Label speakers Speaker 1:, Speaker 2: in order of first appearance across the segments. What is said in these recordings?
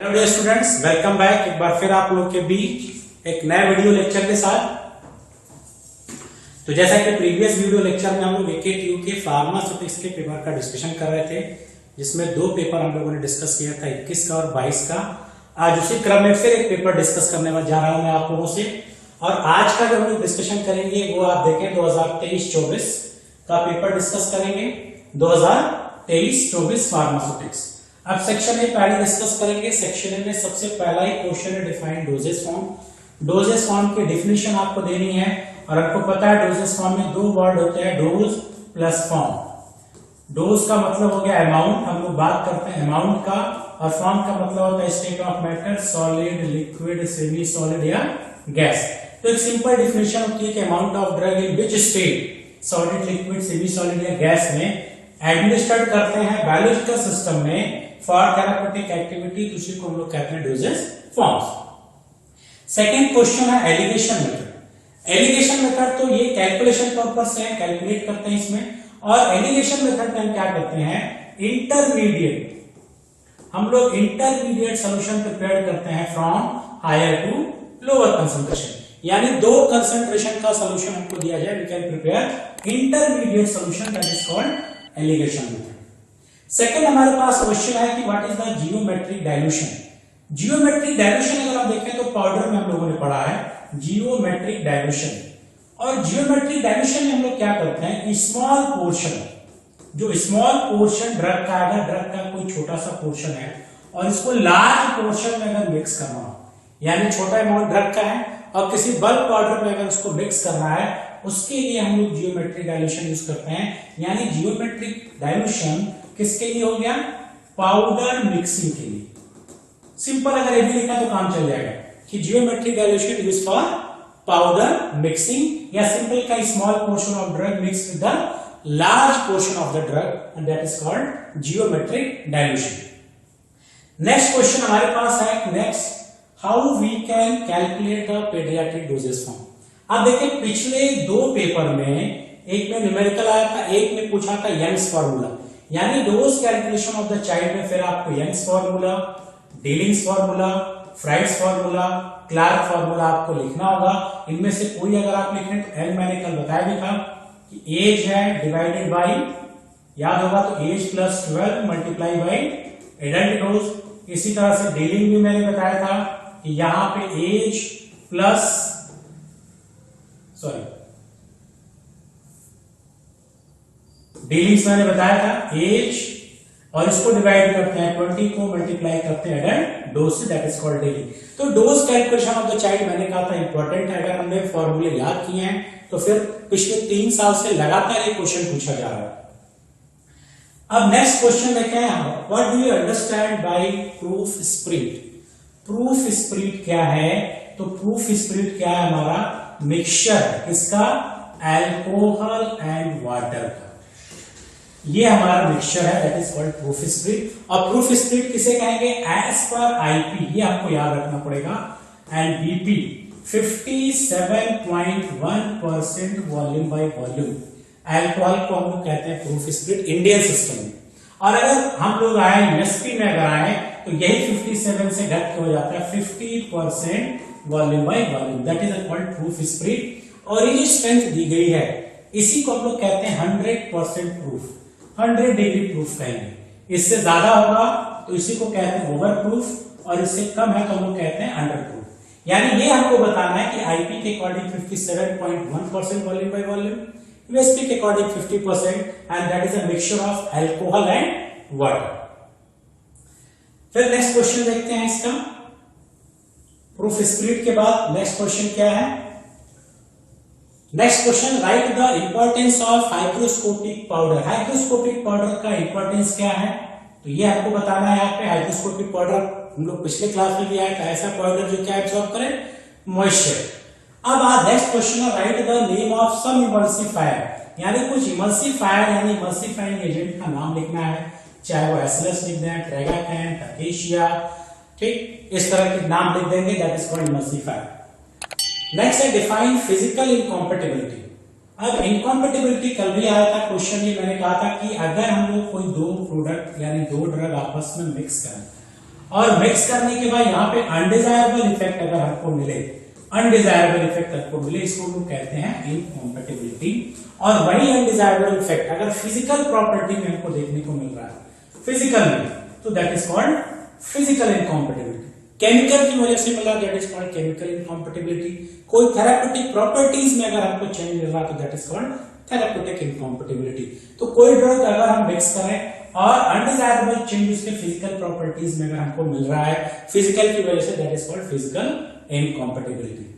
Speaker 1: Hello dear students, welcome back एक बार फिर आप लोग के बीच एक नए वीडियो लेक्चर के साथ। तो जैसा कि प्रीवियस वीडियो लेक्चर में हम लोग AKTU के फार्मास्यूटिक्स के पेपर का डिस्कशन कर रहे थे, जिसमें दो पेपर हम लोगों ने डिस्कस किया था, 21 का और 22 का। आज उसी क्रम में फिर एक पेपर डिस्कस करने जा रहा हूं मैं आप लोगों से। और आज का जो हम लोग डिस्कशन करेंगे वो आप देखें 2023-24 का पेपर डिस्कस करेंगे, 2023-24 फार्मास्यूटिक्स। अब सेक्शन ए पहले डिस्कस करेंगे। सेक्शन ए में सबसे पहला ही क्वेश्चन है define doses form. Doses form की डिफिनेशन आपको देनी है और आपको पता है डोजेस फॉर्म में दो वर्ड होते हैं, डोज प्लस फॉर्म। डोज का मतलब हो गया अमाउंट, हम लोग बात करते हैं अमाउंट का, और फॉर्म का मतलब होता है state of matter, solid, liquid, semi solid या गैस। तो एक सिंपल डिफिनेशन होती है कि amount of drug in which state, solid, liquid, semi solid या गैस में एडमिनिस्ट्रेट करते हैं बायोलॉजिकल सिस्टम में फॉर थेराप्यूटिक एक्टिविटी, दूसरी को हम लोग कहते हैं डोजेस फॉर्म्स। सेकंड क्वेश्चन है एलिगेशन मेथड। एलिगेशन मेथड तो ये कैलकुलेशन पर्पस से है, कैलकुलेट करते हैं इसमें। और एलिगेशन मेथड में हम क्या करते हैं, इंटरमीडिएट, हम लोग इंटरमीडिएट सोल्यूशन प्रिपेयर करते हैं from higher to lower concentration, यानी दो कंसंट्रेशन का सोल्यूशन हमको दिया जाए, we can prepare intermediate solution, that is called alligation method. Second हमारे पास क्वेश्चन है कि what is the geometric dilution. Geometric dilution अगर आप देखें तो पाउडर में हम लोगों ने पढ़ा है जियोमेट्रिक डाइल्यूशन। और जियोमेट्रिक डाइल्यूशन में हम लोग क्या करते हैं, स्मॉल पोर्शन, जो स्मॉल पोर्शन ड्रग का है, ड्रग का कोई छोटा सा पोर्शन है और इसको लार्ज पोर्शन में अगर मिक्स करना हो, यानी छोटा अमाउंट ड्रग का है और किसी बल्क पाउडर में अगर उसको मिक्स करना है, उसके लिए हम लोग जियोमेट्रिक डाइल्यूशन यूज करते हैं। यानी जियोमेट्रिक डाइल्यूशन किसके लिए हो गया, पाउडर मिक्सिंग के लिए। सिंपल अगर ये भी लिखा तो काम चल जाएगा कि geometric dilution use for powder mixing, या सिंपल का small portion of drug mix with the large portion of the drug, and that is called geometric dilution. Next question हमारे पास है, next how we can calculate the paediatric doses form. अब देखिए पिछले दो paper में, एक में न्यूमेरिकल आया था, एक में पूछा था यंग्स फॉर्मूला, यानी dose calculation of the child में फिर आपको Young's formula, Dilling's formula, Fried's formula, Clark formula आपको लिखना होगा। इनमें से कोई अगर आप लिखें तो एल मैंने कल बताया भी था कि एज है डिवाइडेड बाई, याद होगा तो age plus 12 multiply by adult dose. इसी तरह से डीलिंग भी मैंने बताया था कि यहां पे एज प्लस डीलिंग्स मैंने बताया था एज, और इसको डिवाइड करते हैं 20 को मल्टीप्लाई करते हैं एडल्ट डोज से, दैट इज कॉल्ड डीलिंग। तो dose calculation of the child मैंने कहा था इंपॉर्टेंट है। अगर हमने फॉर्मूले याद किए हैं तो फिर पिछले 3 साल से लगातार ये क्वेश्चन पूछा जा रहा है। अब नेक्स्ट क्वेश्चन देखें, what do you understand by proof spirit. Proof spirit क्या है, तो प्रूफ स्प्रिट क्या है, हमारा मिक्सचर किसका, अल्कोहल एंड वाटर का, ये हमारा मिक्सचर है, that is called proof spirit. और प्रूफ स्प्रिट किसे कहेंगे, एज पर आईपी, ये आपको याद रखना पड़ेगा, and BP 57.1% volume by volume. Alcohol को हम लोग कहते हैं प्रूफ स्प्रिट इंडियन सिस्टम में। और अगर हम लोग आए यूएसपी में अगर आए तो यही 57 से घट के हो जाता है 50% volume by volume, that is called proof spirit. और ये जो स्ट्रेंथ दी गई है इसी को हम लोग कहते हैं 100% प्रूफ, 100 डिग्री प्रूफ कहेंगे। इससे ज्यादा होगा तो इसी को कहते हैं ओवर प्रूफ, और इससे कम है तो हम लोग कहते हैं अंडर प्रूफ। यानी ये हमको बताना है कि आईपी के according 57.1% volume by volume, USP के according 50%, and that is a mixture of alcohol and water. फिर नेक्स्ट क्वेश्चन देखते हैं इसका, प्रूफ स्प्रिट के बाद नेक्स्ट क्वेश्चन क्या है। Next question, right the importance of hygroscopic powder. Hygroscopic powder का इंपॉर्टेंस क्या है, तो ये आपको बताना है। यहाँ पे हाइग्रोस्कोपिक पाउडर हम लोग पिछले क्लास में भी आया था, ऐसा पाउडर जो क्या एब्सॉर्ब करे, मॉइस्चर। अब आज नेक्स्ट क्वेश्चन है, right the name of some emulsifier, यानी कुछ इमल्सिफायर यानी इमल्सिफाइंग एजेंट का नाम लिखना है, चाहे वो एसएलएस लिख दें, ट्रेगाकेन, टर्केशिया, ठीक इस तरह के नाम लिख देंगे, that is called emulsifier. Next है डिफाइन फिजिकल इनकॉम्पेटिबिलिटी। अब इनकॉम्पेटिबिलिटी कल भी आया था क्वेश्चन, ये मैंने कहा था कि अगर हम लोग कोई दो प्रोडक्ट यानी दो ड्रग आपस में मिक्स करें और मिक्स करने के बाद यहाँ पे अनडिजायरेबल इफेक्ट अगर हमको मिले, अनडिजायरेबल इफेक्ट आपको मिले, इसको लोग कहते हैं इनकॉम्पेटिबिलिटी। और वही अनडिजायरेबल इफेक्ट अगर फिजिकल प्रॉपर्टी में हमको देखने को मिल रहा है, फिजिकल में, तो that is called physical incompatibility. Chemical की वजह से मिला, that is called chemical incompatibility. कोई थेराप्यूटिक प्रॉपर्टीज में अगर हमको चेंज मिल रहा तो that is called therapeutic incompatibility. तो कोई ड्रग अगर हम मिक्स करें और अनडिजायरेबल चेंज उसके फिजिकल प्रॉपर्टीज में अगर हमको मिल रहा है फिजिकल की वजह से, that is called physical incompatibility.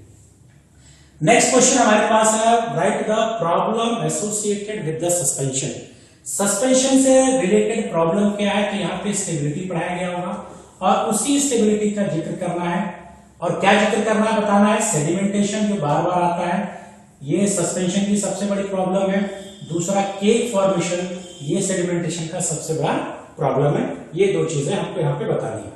Speaker 1: Next question हमारे पास है, right the problem associated with the suspension. Suspension से रिलेटेड प्रॉब्लम क्या है, तो यहाँ पे स्टेबिलिटी पढ़ाया गया होगा और उसी स्टेबिलिटी का जिक्र करना है। और क्या जिक्र करना है, बताना है सेडिमेंटेशन जो बार बार आता है, ये सस्पेंशन की सबसे बड़ी प्रॉब्लम है। दूसरा केक फॉर्मेशन, ये सेडिमेंटेशन का सबसे बड़ा प्रॉब्लम है। ये दो चीजें हमको यहाँ पे बतानी है।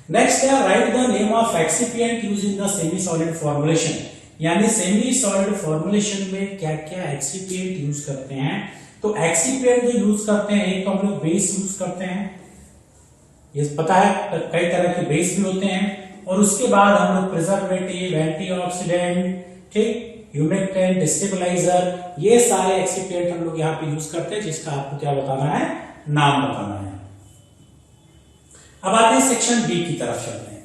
Speaker 1: नेक्स्ट है, right the name of excipient used in the semi solid formulation. यानी सेमी सॉलिड फॉर्मुलेशन में क्या क्या एक्सिपिएंट यूज करते हैं। तो एक्सिपिएंट जो यूज करते हैं, एक तो हम लोग बेस यूज करते हैं, ये पता है कई तरह के बेस भी होते हैं। और उसके बाद हम लोग प्रिजर्वेटिव, एंटीऑक्सीडेंट, ठीक, ह्यूमेक्टेंट, स्टेबलाइजर, ये सारे एक्सिपिएंट हम लोग यहाँ पे यूज करते हैं, जिसका आपको क्या बताना है, नाम बताना है। अब आते हैं सेक्शन बी की तरफ चलते हैं।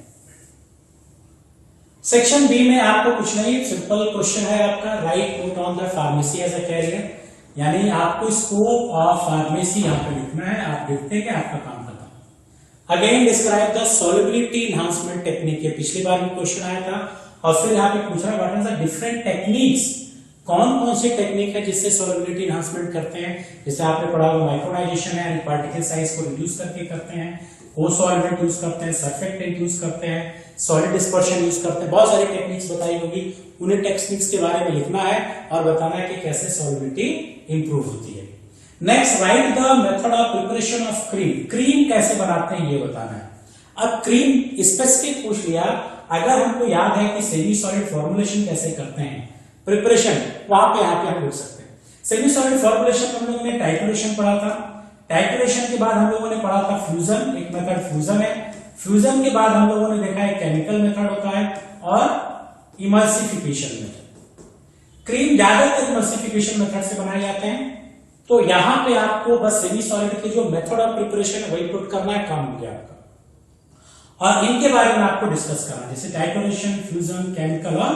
Speaker 1: सेक्शन बी में आपको कुछ नहीं, सिंपल क्वेश्चन है आपका, write note on the pharmacy as a career. यानी आपको स्कोप ऑफ फार्मेसी यहाँ पे लिखना है। आप लिखते हैं कि आपका काम खत्म। Again describe the solubility enhancement technique. पिछली बार भी क्वेश्चन आया था और फिर यहाँ पे पूछ रहा है what are the different techniques, कौन कौन सी टेक्निक है जिससे सॉल्युबिलिटी एनहांसमेंट करते हैं। जैसे आपने पढ़ा हुआ माइक्रोनाइजेशन है, पार्टिकल साइज को रिड्यूस करके करते हैं, को-सॉल्वेंट यूज करते हैं, सरफेक्टेंट यूज करते हैं, सॉलिड डिस्पर्शन यूज करते हैं, बहुत सारी टेक्निक्स बताई होगी। उन्हें टेक्निक्स के बारे में लिखना है और बताना है कि कैसे सॉल्युबिलिटी इंप्रूव होती है। Next, right the method of preparation of cream. Cream कैसे बनाते हैं ये बताना है। अब क्रीम स्पेसिफिक पूछ लिया, अगर हमको याद है कि सेमी सॉलिड फॉर्मुलेशन कैसे करते हैं, प्रिपरेशन, वहां पे यहाँ पे हम लिख सकते हैं। सेमी सॉलिड फॉर्मुलेशन हम लोगों ने टाइट्रेशन पढ़ा था। टाइट्रेशन के बाद हम लोगों ने पढ़ा था फ्यूजन, एक मेथड फ्यूजन है। फ्यूजन के बाद हम लोगों ने देखा है केमिकल मेथड होता है और इमल्सिफिकेशन मेथड। क्रीम ज्यादातर इमल्सिफिकेशन मेथड से बनाए जाते हैं। तो यहां पे आपको बस सेमी सॉलिड के जो मेथड ऑफ प्रिपरेशन है वही पुट करना है, काम हो गया आपका। और इनके बारे में आपको डिस्कस करना है, जैसे टाइट्रेशन, फ्यूजन, केमिकल और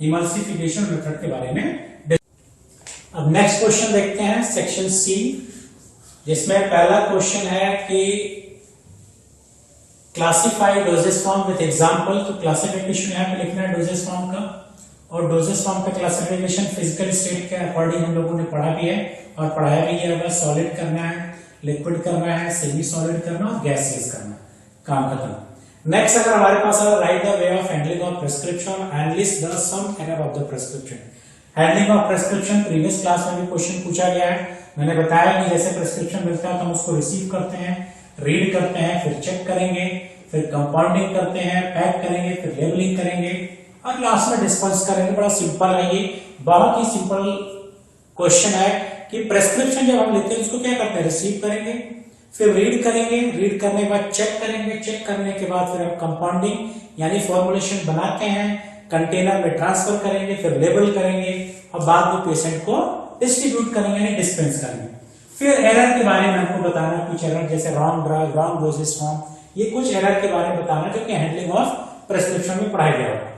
Speaker 1: इमल्सिफिकेशन मेथड के बारे में। अब नेक्स्ट क्वेश्चन देखते हैं, सेक्शन सी, जिसमें पहला क्वेश्चन है कि classify doses form with example. तो क्लासिफिकेशन यहाँ पे लिखना है डोजेस फॉर्म का, और डोजेस फॉर्म का क्लासिफिकेशन फिजिकल स्टेट के अकॉर्डिंग हम लोगों ने पढ़ा भी है और पढ़ाया भी है। बस सॉलिड करना है, लिक्विड करना है, सेमी सॉलिड करना और गैसियस करना, काम खत्म। नेक्स्ट, अगर हमारे पास है right the way of handling of prescription and list the some error of the prescription. Handling of prescription previous class में भी क्वेश्चन पूछा गया है। मैंने बताया कि जैसे प्रिस्क्रिप्शन मिलता है तो हम उसको रिसीव करते हैं, रीड करते हैं, फिर चेक करेंगे, फिर कंपाउंडिंग करते हैं, पैक करेंगे, फिर लेबलिंग करेंगे और लास्ट में डिस्पेंस करेंगे। बड़ा सिंपल है ये, बहुत ही सिंपल क्वेश्चन है कि प्रिस्क्रिप्शन जब हम लेते हैं उसको क्या करते हैं, रिसीव करेंगे, फिर रीड करेंगे, रीड करने के बाद चेक करेंगे, चेक करने के बाद फिर हम कंपाउंडिंग यानी फॉर्मुलेशन बनाते हैं, कंटेनर में ट्रांसफर करेंगे, फिर लेबल करेंगे और बाद में पेशेंट को डिस्ट्रीब्यूट करेंगे यानी डिस्पेंस करेंगे। फिर एरर के बारे में हमको बताना, कुछ एरर जैसे wrong drug, wrong doses form, ये कुछ एरर के बारे में बताना जो कि हैंडलिंग ऑफ प्रिस्क्रिप्शन में पढ़ाया गया होगा।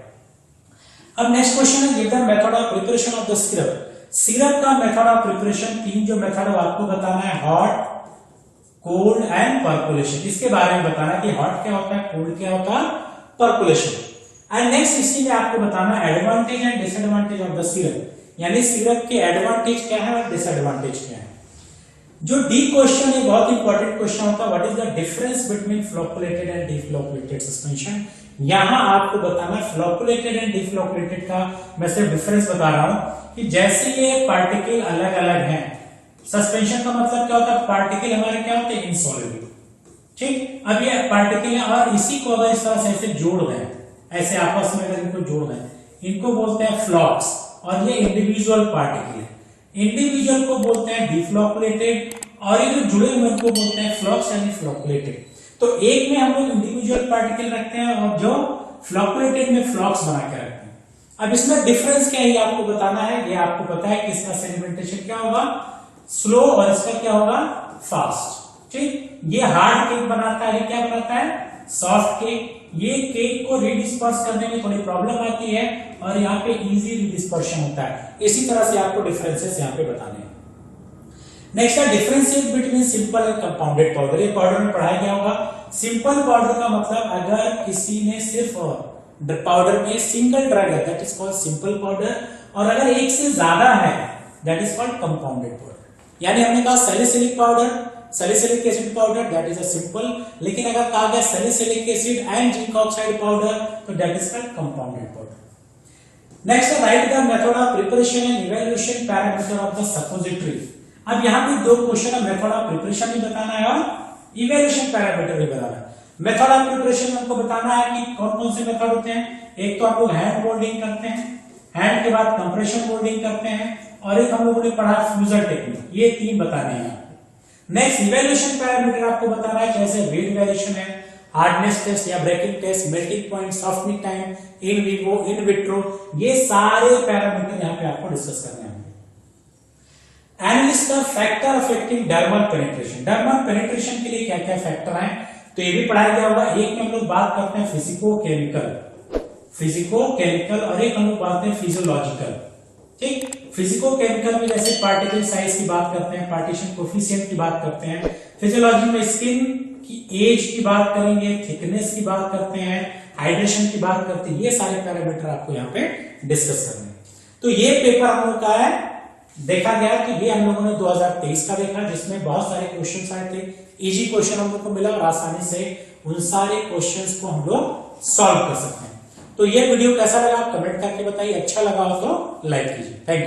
Speaker 1: अब नेक्स्ट क्वेश्चन है, give the method of preparation of the syrup. Syrup का मेथड ऑफ प्रिपरेशन, तीन जो मेथड है आपको बताना है, हॉट, कोल्ड एंड पर्कुलेशन। इसके बारे में बताना कि हॉट क्या होता है, कोल्ड क्या होता है, पर्कुलेशन। एंड नेक्स्ट इसी में आपको बताना advantage and disadvantage of the syrup, यानी सिरप के एडवांटेज क्या है और डिसएडवांटेज क्या है। जो डी क्वेश्चन है बहुत इंपॉर्टेंट क्वेश्चन होता है, what is the difference between flocculated and deflocculated suspension. यहां आपको बताना फ्लोकुलेटेड एंड डिफ्लोकुलेटेड का मैं सिर्फ डिफरेंस बता रहा हूं कि जैसे ये पार्टिकल अलग अलग हैं, सस्पेंशन का मतलब क्या होता है, पार्टिकल हमारे क्या होते हैं, इनसॉल्युबल, ठीक। अब ये पार्टिकल और इसी को अगर इस तरह से ऐसे जोड़ दें, ऐसे आपस में अगर इनको जोड़ दें, इनको बोलते हैं फ्लॉक्स, और ये इंडिविजुअल पार्टिकल है। इंडिविजुअल को बोलते हैं डिफ्लोकुलेटेड और ये जो जुड़े हुए उनको बोलते हैं फ्लॉक्स यानी फ्लोकुलेटेड। तो एक में हम लोग इंडिविजुअल पार्टिकल रखते हैं और जो फ्लॉकुलेटेड में फ्लॉक्स बना के रखते हैं। अब इसमें डिफरेंस क्या है ये आपको बताना है। ये आपको पता है कि इसका सेडिमेंटेशन क्या होगा, स्लो, और इसका क्या होगा, फास्ट। ठीक, ये हार्ड केक बनाता है, क्या बनाता है, सॉफ्ट केक। ये केक को रीडिस्पर्स करने में थोड़ी प्रॉब्लम आती है और यहाँ पे इजी रीडिस्पर्शन होता है। इसी तरह से आपको डिफरेंसेस यहाँ पे बताने हैं। नेक्स्ट है differentiate between simple and compounded powder. ये पाउडर में पढ़ाया गया होगा। सिंपल पाउडर का मतलब अगर किसी ने सिर्फ पाउडर में सिंगल ड्रग है that is called simple powder, और अगर एक से ज्यादा है that is called compounded powder. यानी हमने कहा salicylic powder, salicylic acid powder that is a simple, लेकिन अगर कहा गया salicylic acid and zinc oxide powder तो that is called compounded powder. Next है right the method of preparation and evaluation parameter of the suppository. अब यहाँ पे दो क्वेश्चन है, मेथड ऑफ प्रिपरेशन भी बताना है और इवैल्यूएशन पैरामीटर भी बताना है। मेथड ऑफ प्रिपरेशन में हमको बताना है कि कौन कौन से मेथड होते हैं। एक तो हम लोग हैंड मोल्डिंग करते हैं, हैंड के बाद कंप्रेशन मोल्डिंग करते हैं, और एक हम लोगों ने पढ़ा फ्यूजन टेक्निक। ये तीन बताने हैं। नेक्स्ट इवैल्यूएशन पैरामीटर आपको बताना है, जैसे वेट वेरिएशन है, हार्डनेस टेस्ट या breaking test, melting point, softening time, in vivo, in vitro, ये सारे पैरामीटर यहाँ पे आपको डिस्कस करने हैं। Analysis the factor affecting dermal penetration. Dermal penetration के लिए क्या क्या फैक्टर हैं तो ये भी पढ़ाया गया होगा। एक में हम लोग बात करते हैं फिजिको केमिकल, और एक हम लोग बात करते हैं फिजियोलॉजिकल। ठीक, फिजिको केमिकल में जैसे पार्टिकल साइज की बात करते हैं, पार्टीशन कोफिशिएंट की बात करते हैं। फिजियोलॉजी में स्किन की एज की बात करेंगे, थिकनेस की बात करते हैं, हाइड्रेशन की बात करते हैं। ये सारे पैरामीटर आपको यहाँ पे डिस्कस करने हैं। तो ये पेपर हम लोग का है, देखा गया कि ये हम लोगों ने 2023 का देखा, जिसमें बहुत सारे क्वेश्चंस आए थे। इजी क्वेश्चन हम लोग को मिला और आसानी से उन सारे क्वेश्चंस को हम लोग सॉल्व कर सकते हैं। तो ये वीडियो कैसा लगा आप कमेंट करके बताइए। अच्छा लगा हो तो लाइक कीजिए। Thank you.